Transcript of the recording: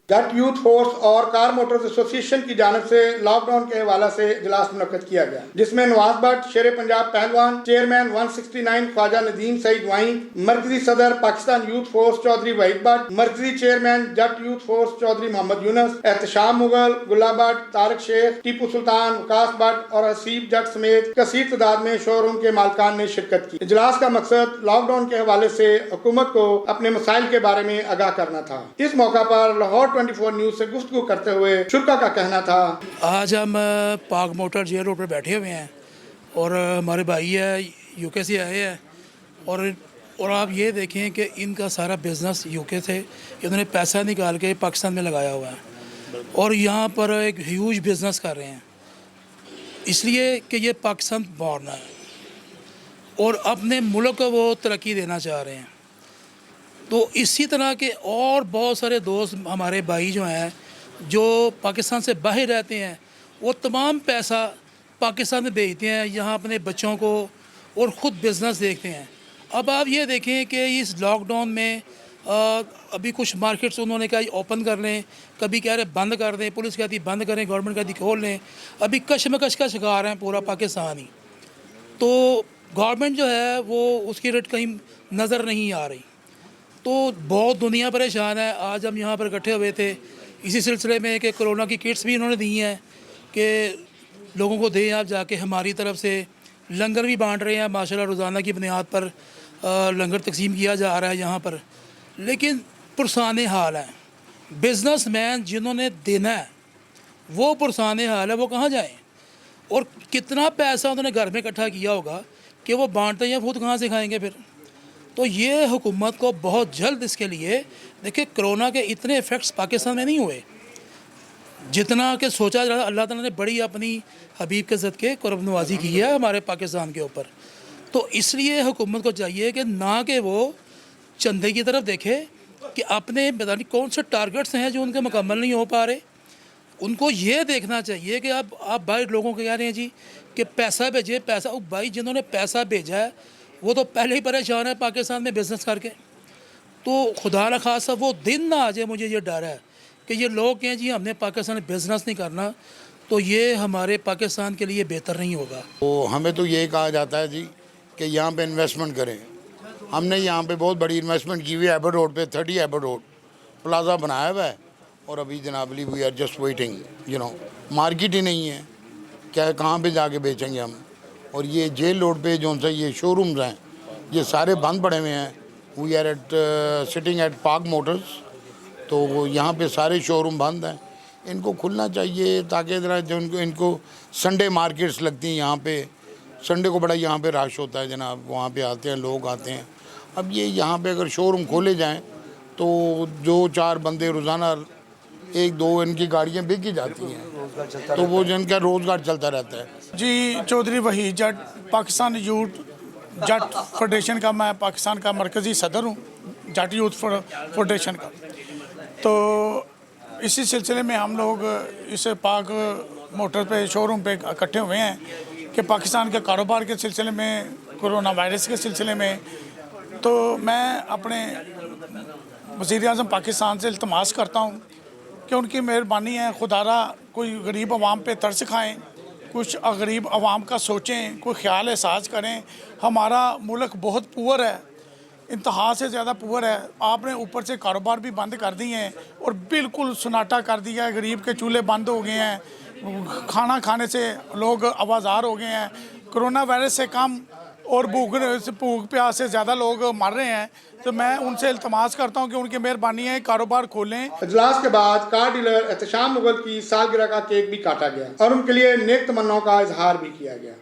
جٹ youth force اور کار Motors association کی جانب سے لاک ڈاؤن کے حوالے سے اجلاس منعقد کیا گیا، جس میں نواز بٹ شیر پنجاب پہلوان، چیئرمین 169 خواجہ ندیم سعید وائیں، مرکزی صدر پاکستان یوتھ فورس چودھری وحید بٹ، مرکزی chairman Jat youth force Chaudhry Muhammad Younis, Ehtisham Mughal, گلا بٹ، طارق شیخ، ٹیپو سلطان، وکاس بٹ اور حسیب جٹ سمیت کثیر تعداد میں شو روم کے مالکان نے شرکت کی۔ اجلاس کا مقصد لاک ڈاؤن کے حوالے سے حکومت کو اپنے مسائل کے بارے میں آگاہ کرنا تھا۔ اس موقع پر لاہور 24 نیوز سے گفتگو کرتے ہوئے شرکا کا کہنا تھا، آج ہم پاک موٹر جے روڈ پر بیٹھے ہوئے ہیں اور ہمارے بھائی ہے یو کے سے آئے ہیں اور آپ یہ دیکھیں کہ ان کا سارا بزنس یو کے سے انہوں نے پیسہ نکال کے پاکستان میں لگایا ہوا ہے اور یہاں پر ایک ہیوج بزنس کر رہے ہیں، اس لیے کہ یہ پاکستان بورن ہے اور اپنے ملک کو وہ ترقی دینا چاہ رہے ہیں۔ تو اسی طرح کے اور بہت سارے دوست ہمارے بھائی جو ہیں جو پاکستان سے باہر رہتے ہیں، وہ تمام پیسہ پاکستان میں بھیجتے ہیں یہاں اپنے بچوں کو اور خود بزنس دیکھتے ہیں۔ اب آپ یہ دیکھیں کہ اس لاک ڈاؤن میں ابھی کچھ مارکیٹس انہوں نے کہا اوپن کر لیں، کبھی کہہ رہے بند کر دیں، پولیس کہتی بند کریں، گورنمنٹ کہتی کھول لیں۔ ابھی کشمکش کا شکار ہیں پورا پاکستان ہی، تو گورنمنٹ جو ہے وہ اس کی ریٹ کہیں نظر نہیں آ رہی، تو بہت دنیا پریشان ہے۔ آج ہم یہاں پر اکٹھے ہوئے تھے اسی سلسلے میں کہ کرونا کی کٹس بھی انہوں نے دی ہیں کہ لوگوں کو دیں آپ جا کے۔ ہماری طرف سے لنگر بھی بانٹ رہے ہیں، ماشاءاللہ روزانہ کی بنیاد پر لنگر تقسیم کیا جا رہا ہے یہاں پر، لیکن پرسان حال ہیں۔ بزنس مین جنہوں نے دینا ہے وہ پرسان حال ہے، وہ کہاں جائیں؟ اور کتنا پیسہ انہوں نے گھر میں اکٹھا کیا ہوگا کہ وہ بانٹتے ہیں، خود کہاں سے کھائیں گے پھر؟ تو یہ حکومت کو بہت جلد اس کے لیے دیکھیں، کرونا کے اتنے ایفیکٹس پاکستان میں نہیں ہوئے جتنا کہ سوچا جا رہا۔ اللہ تعالیٰ نے بڑی اپنی حبیب کے صدقے قرب نوازی کی ہے ہمارے پاکستان کے اوپر، تو اس لیے حکومت کو چاہیے کہ نہ کہ وہ چندے کی طرف دیکھے کہ اپنے پتہ نہیں کون سے ٹارگٹس ہیں جو ان کے مکمل نہیں ہو پا رہے، ان کو یہ دیکھنا چاہیے کہ اب آپ بھائی لوگوں کو کہہ رہے ہیں جی کہ پیسہ بھیجے، پیسہ بھائی جنہوں نے پیسہ بھیجا ہے وہ تو پہلے ہی پریشان ہے پاکستان میں بزنس کر کے، تو خدا نخواستہ وہ دن نہ آ جائے، مجھے یہ ڈر ہے کہ یہ لوگ کہیں جی ہم نے پاکستان میں بزنس نہیں کرنا، تو یہ ہمارے پاکستان کے لیے بہتر نہیں ہوگا۔ تو ہمیں تو یہ کہا جاتا ہے جی کہ یہاں پہ انویسٹمنٹ کریں۔ ہم نے یہاں پہ بہت بڑی انویسٹمنٹ کی ہوئی ہے، ایبر روڈ پہ 30 ایبر روڈ پلازا بنایا ہوا ہے، اور ابھی جناب Ali we are just waiting, market ہی نہیں ہے، کیا کہاں پہ جا کے بیچیں گے ہم؟ اور یہ جیل روڈ پہ جو سا یہ شو رومز ہیں یہ سارے بند پڑے ہوئے ہیں۔ We are at sitting at Pak Motors, تو یہاں پہ سارے شو روم بند ہیں، ان کو کھلنا چاہیے تاکہ ذرا جو ان کو سنڈے مارکیٹس لگتی ہیں یہاں پہ، سنڈے کو بڑا یہاں پہ رش ہوتا ہے جناب، وہاں پہ آتے ہیں لوگ آتے ہیں۔ اب یہ یہاں پہ اگر شو روم کھولے جائیں تو 2-4 بندے روزانہ 1-2 ان کی گاڑیاں بک ہی جاتی ہیں، تو وہ جن کا روزگار چلتا رہتا ہے۔ جی چودھری وحید جٹ پاکستان یوتھ جٹ فیڈریشن کا میں پاکستان کا مرکزی صدر ہوں، جٹ یوتھ فیڈریشن کا۔ تو اسی سلسلے میں ہم لوگ اس پاک موٹر پہ شو روم پہ اکٹھے ہوئے ہیں کہ پاکستان کے کاروبار کے سلسلے میں، کرونا وائرس کے سلسلے میں، تو میں اپنے وزیر اعظم پاکستان سے التماس کرتا ہوں کہ ان کی مہربانی ہے، خدا را کوئی غریب عوام پہ ترس کھائیں، کچھ غریب عوام کا سوچیں، کوئی خیال احساس کریں۔ ہمارا ملک بہت پور ہے، انتہا سے زیادہ پور ہے، آپ نے اوپر سے کاروبار بھی بند کر دیے ہیں اور بالکل سناٹا کر دیا ہے، غریب کے چولہے بند ہو گئے ہیں، کھانا کھانے سے لوگ آوازار ہو گئے ہیں، کرونا وائرس سے کم اور بھوک پیاس سے زیادہ لوگ مر رہے ہیں۔ تو میں ان سے التماس کرتا ہوں کہ ان کی مہربانی ہے، کاروبار کھولیں۔ اجلاس کے بعد کار ڈیلر احتشام مغل کی سالگرہ کا کیک بھی کاٹا گیا اور ان کے لیے نیک تمناؤں کا اظہار بھی کیا گیا۔